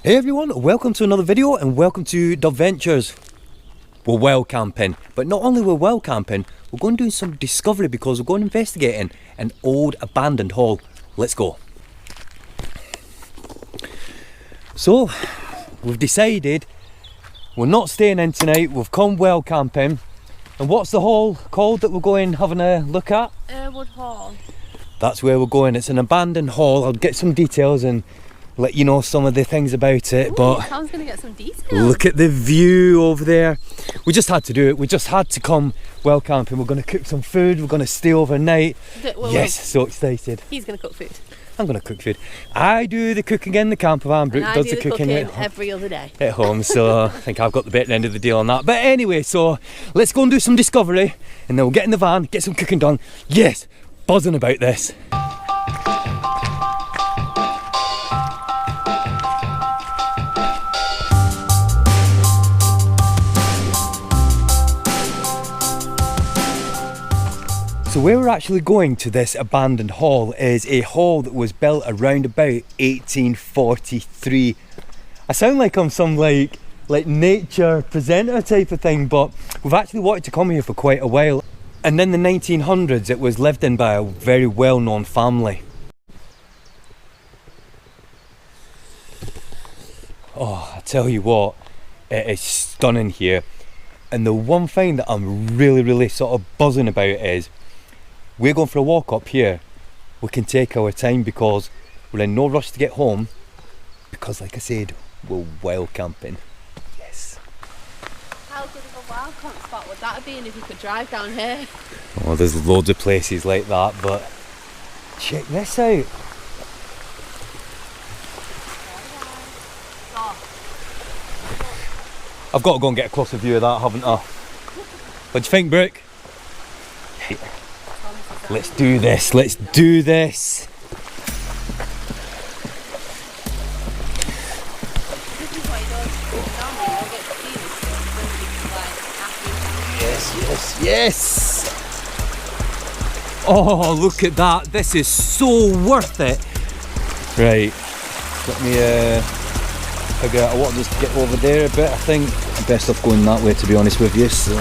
Hey everyone, welcome to another video and welcome to dubventures. We're wild camping, but not only we're wild camping, we're going to do some discovery because we're going investigating an old abandoned hall. Let's go. So, we've decided we're not staying in tonight, we've come wild camping. And what's the hall called that we're going having a look at? Wood Hall. That's where we're going. It's an abandoned hall. I'll get some details and let you know some of the things about it. Ooh, but Tom's gonna get some details. Look at the view over there. We just had to do it. We just had to come wild camping. We're going to cook some food. We're going to stay overnight. Yes, so excited. He's going to cook food. I'm going to cook food. I do the cooking in the campervan. Brooke does the cooking every other day at home. So I think I've got the better end of the deal on that. But anyway, so let's go and do some discovery, and then we'll get in the van, get some cooking done. Yes, buzzing about this. So where we're actually going to this abandoned hall is a hall that was built around about 1843. I sound like I'm some like nature presenter type of thing, but we've actually wanted to come here for quite a while. And in the 1900s it was lived in by a very well-known family. Oh, I tell you what, it is stunning here. And the one thing that I'm really sort of buzzing about is we're going for a walk up here. We can take our time because we're in no rush to get home because, like I said, we're wild camping. Yes. How good of a wild camp spot would that have been if you could drive down here? Oh, there's loads of places like that, but check this out. I've got to go and get a closer view of that, haven't I? What do you think, Brooke? Let's do this, let's do this. Yes. Oh, look at that. This is so worth it. Right, let me figure out what just to get over there a bit. I think best off going that way, to be honest with you. So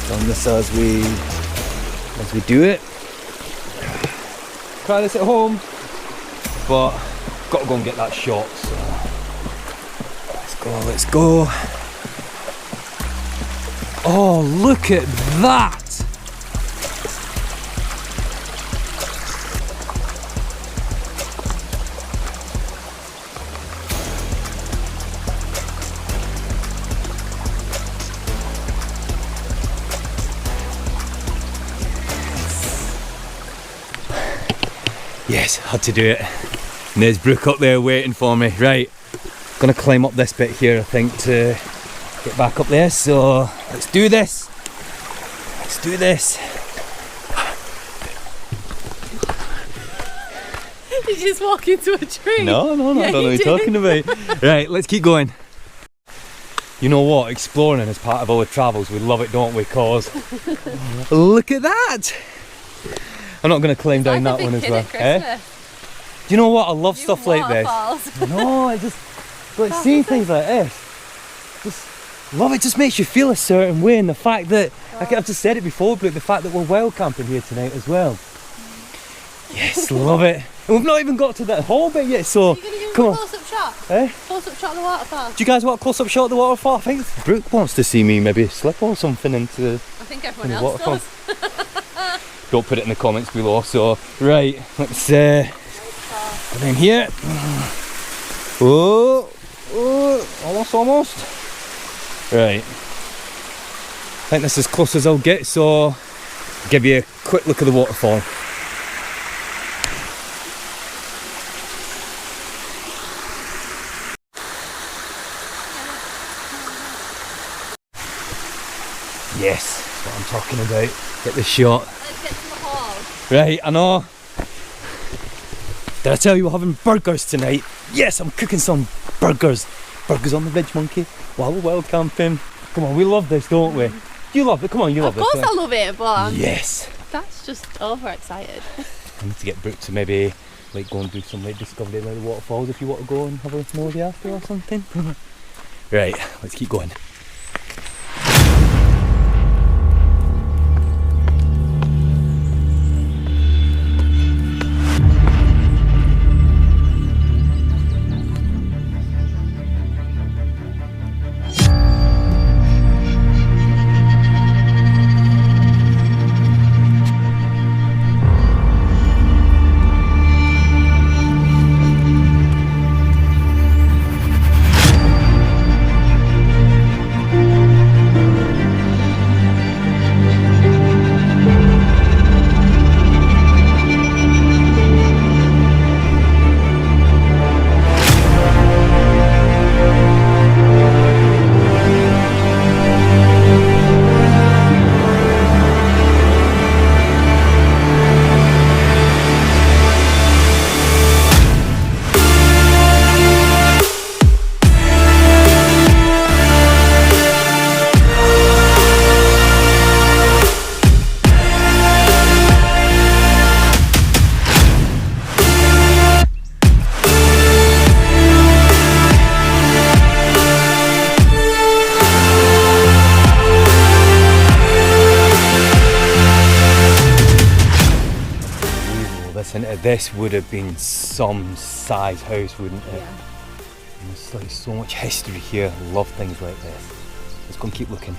done this as we do it. Try this at home, but got to go and get that shot. So let's go. Oh, look at that! Yes, had to do it. And there's Brooke up there waiting for me. Right, gonna climb up this bit here, I think, to get back up there. So let's do this. Let's do this. Did you just walk into a tree? No, yeah, I don't know what you're talking about. Right, let's keep going. You know what? Exploring is part of our travels. We love it, don't we? Cause look at that. I'm not going to climb down that one as well. Do you know what? I love stuff like this. No, I just like seeing things like this. Just love it. Just makes you feel a certain way, and the fact that I've just said it before, but the fact that we're wild camping here tonight as well. Yes, love it. And we've not even got to that hall bit yet. So come on. Close-up shot. Close-up shot of the waterfall. Do you guys want a close-up shot of the waterfall? I think Brooke wants to see me maybe slip or something into the. I think everyone else does. Don't put it in the comments below. So right, let's go down here. Oh, almost. Right, I think this is as close as I'll get. So I'll give you a quick look at the waterfall. Yes, that's what I'm talking about. Get the shot. Let's get to the hall. Right, I know. Did I tell you we're having burgers tonight? Yes, I'm cooking some burgers. Burgers on the veg monkey while we're wild camping. Come on, we love this, don't we? You love it, come on, you love it. Of course I love it, but yes. That's just overexcited. I need to get Brooke to maybe like go and do some like discovery around the waterfalls if you want to go and have a nosy after or something. Right, let's keep going. This would have been some size house, wouldn't it? Yeah. And there's like so much history here. I love things like this. Let's go and keep looking.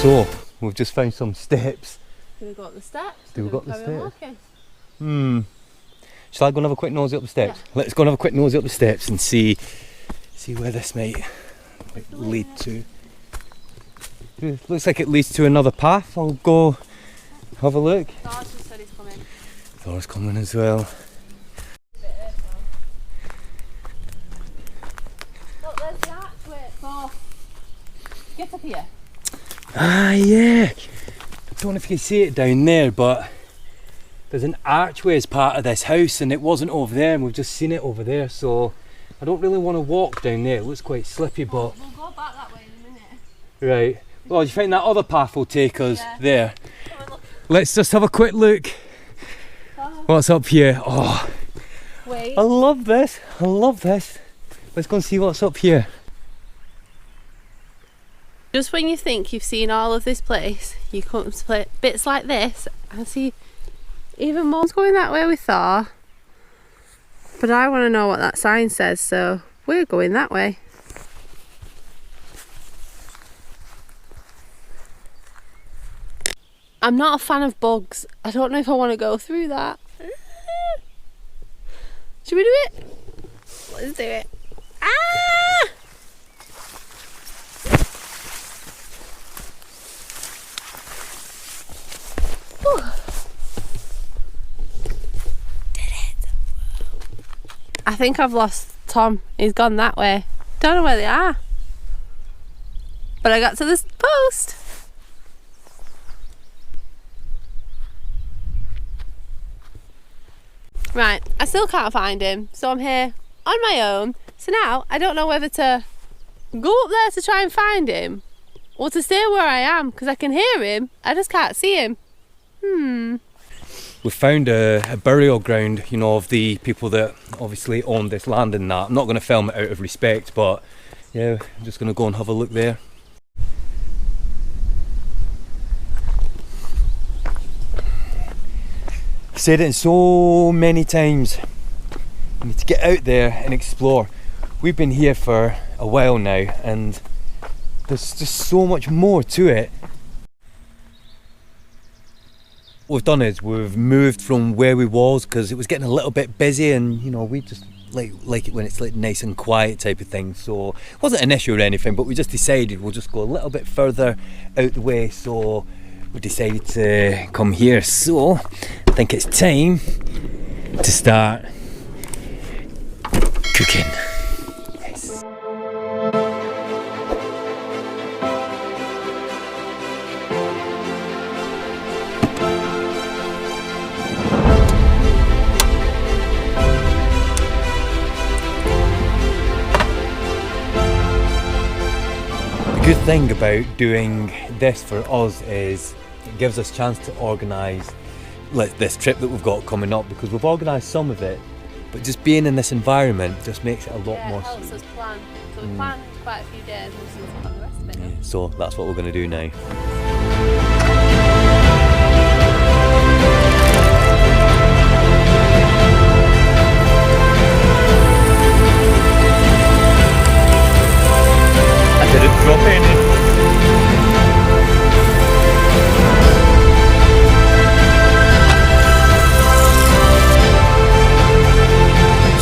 So, we've just found some steps. Do we go up the steps? Do we go up the carry on steps? walking? Shall I go and have a quick nosy up the steps? Yeah. Let's go and have a quick nosy up the steps and see where this might lead to. It looks like it leads to another path. I'll go have a look. Thor's just said he's coming. Thor's coming as well. Look, there's the archway. Thor, get up here. Ah, yeah. I don't know if you can see it down there, but there's an archway as part of this house and it wasn't over there and we've just seen it over there, so I don't really want to walk down there. It looks quite slippy, but... We'll go back that way in a minute. Right. Well, do you think that other path will take us there? Come on, look. Let's just have a quick look. What's up here? Oh, Wait. I love this. I love this. Let's go and see what's up here. Just when you think you've seen all of this place, you come to bits like this and see even more. It's going that way with Thor, but I want to know what that sign says, so we're going that way. I'm not a fan of bugs. I don't know if I want to go through that. Should we do it? Let's do it. Ah! Did it. I think I've lost Tom. He's gone that way. Don't know where they are. But I got to this post. Right, I still can't find him, so I'm here on my own. So now I don't know whether to go up there to try and find him or to stay where I am, because I can hear him, I just can't see him. We found a burial ground, you know, of the people that obviously owned this land and that. I'm not going to film it out of respect, but yeah, I'm just going to go and have a look there. I've said it so many times, you need to get out there and explore. We've been here for a while now and there's just so much more to it. What we've done is we've moved from where we was because it was getting a little bit busy and, you know, we just like it when it's like nice and quiet type of thing. So it wasn't an issue or anything, but we just decided we'll just go a little bit further out the way. So we decided to come here. So I think it's time to start cooking. Yes. The good thing about doing this for us is it gives us a chance to organise this trip that we've got coming up, because we've organised some of it, but just being in this environment just makes it a lot more. It helps us plan. So we planned quite a few days and we just need to plan the rest of it. Yeah, so that's what we're going to do now. I didn't drop any.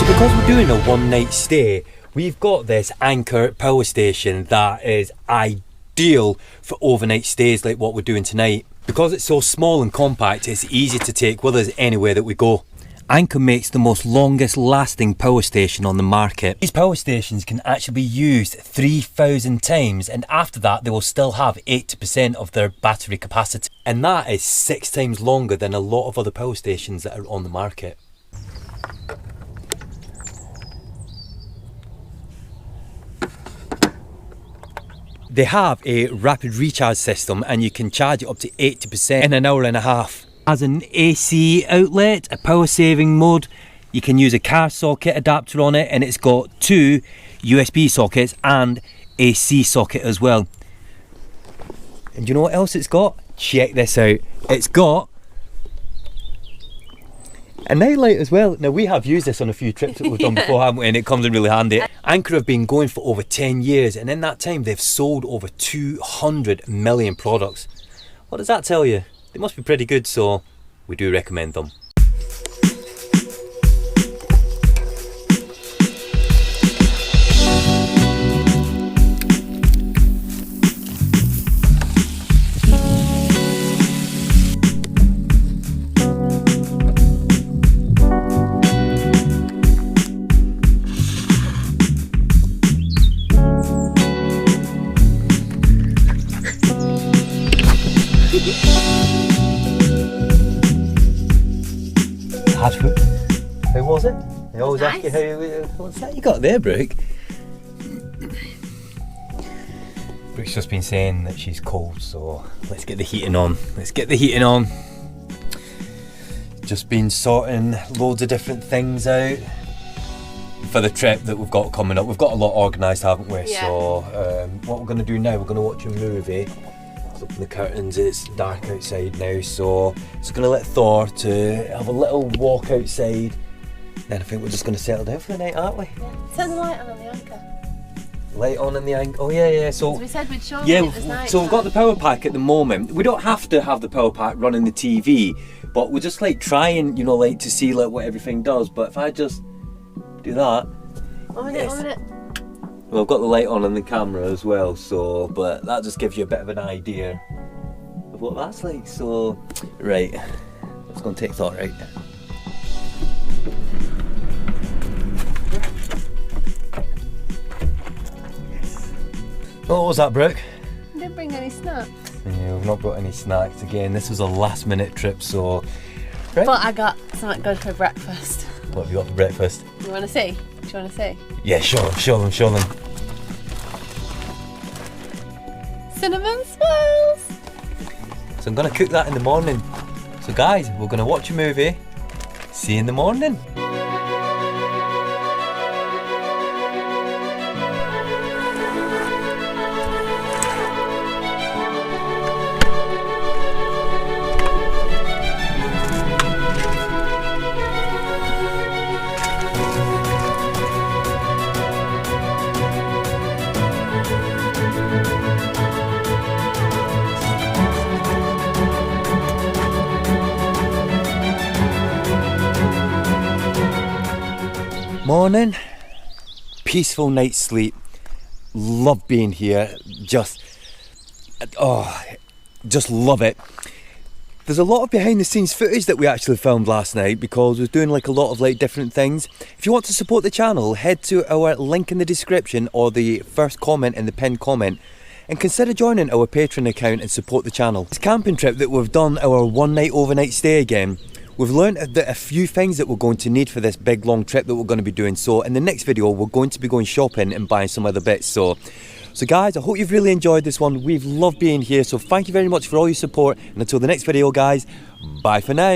Because we're doing a one night stay, we've got this Anchor power station that is ideal for overnight stays like what we're doing tonight. Because it's so small and compact, it's easy to take with us anywhere that we go. Anchor makes the most longest lasting power station on the market. These power stations can actually be used 3,000 times, and after that they will still have 80% of their battery capacity. And that is 6 times longer than a lot of other power stations that are on the market. They have a rapid recharge system and you can charge it up to 80% in an hour and a half. Has an AC outlet, a power saving mode, you can use a car socket adapter on it, and it's got 2 USB sockets and a C socket as well. And do you know what else it's got? Check this out. It's got a nightlight as well. Now we have used this on a few trips that we've done before, haven't we? And it comes in really handy. Anchor have been going for over 10 years, and in that time they've sold over 200 million products. What does that tell you? They must be pretty good, so we do recommend them. How was it? I always ask you what's that you got there, Brooke? Brooke's just been saying that she's cold, so let's get the heating on. Let's get the heating on. Just been sorting loads of different things out for the trip that we've got coming up. We've got a lot organised, haven't we? Yeah. So what we're going to do now, we're going to watch a movie. Open the curtains, it's dark outside now, so it's going to let Thor to have a little walk outside. Then I think we're just going to settle down for the night, aren't we? Yeah. Turn the light on the Anchor. Light on in the Anchor. Oh yeah. So we said we'd show yeah, it was night. so we've got the power pack at the moment. We don't have to have the power pack running the TV, but we're just like trying, like to see like what everything does. But if I just do that, 1 minute, 1 minute. Well, I've got the light on the camera as well, so but that just gives you a bit of an idea of what that's like. So, right, it's going to take thought, right? Oh, what was that, Brooke? I didn't bring any snacks. Yeah, we've not brought any snacks again. This was a last minute trip, so. Right. But I got something good for breakfast. What have you got for breakfast? You want to see? Do you want to see? Yeah, show them. Cinnamon swirls! So I'm going to cook that in the morning. So guys, we're going to watch a movie. See you in the morning. Morning, peaceful night's sleep. Love being here. Just love it. There's a lot of behind the scenes footage that we actually filmed last night because we were doing like a lot of like different things. If you want to support the channel, head to our link in the description or the first comment in the pinned comment and consider joining our Patreon account and support the channel. This camping trip that we've done, our one night overnight stay again, we've learned that a few things that we're going to need for this big long trip that we're going to be doing. So in the next video, we're going to be going shopping and buying some other bits. So guys, I hope you've really enjoyed this one. We've loved being here. So thank you very much for all your support. And until the next video, guys, bye for now.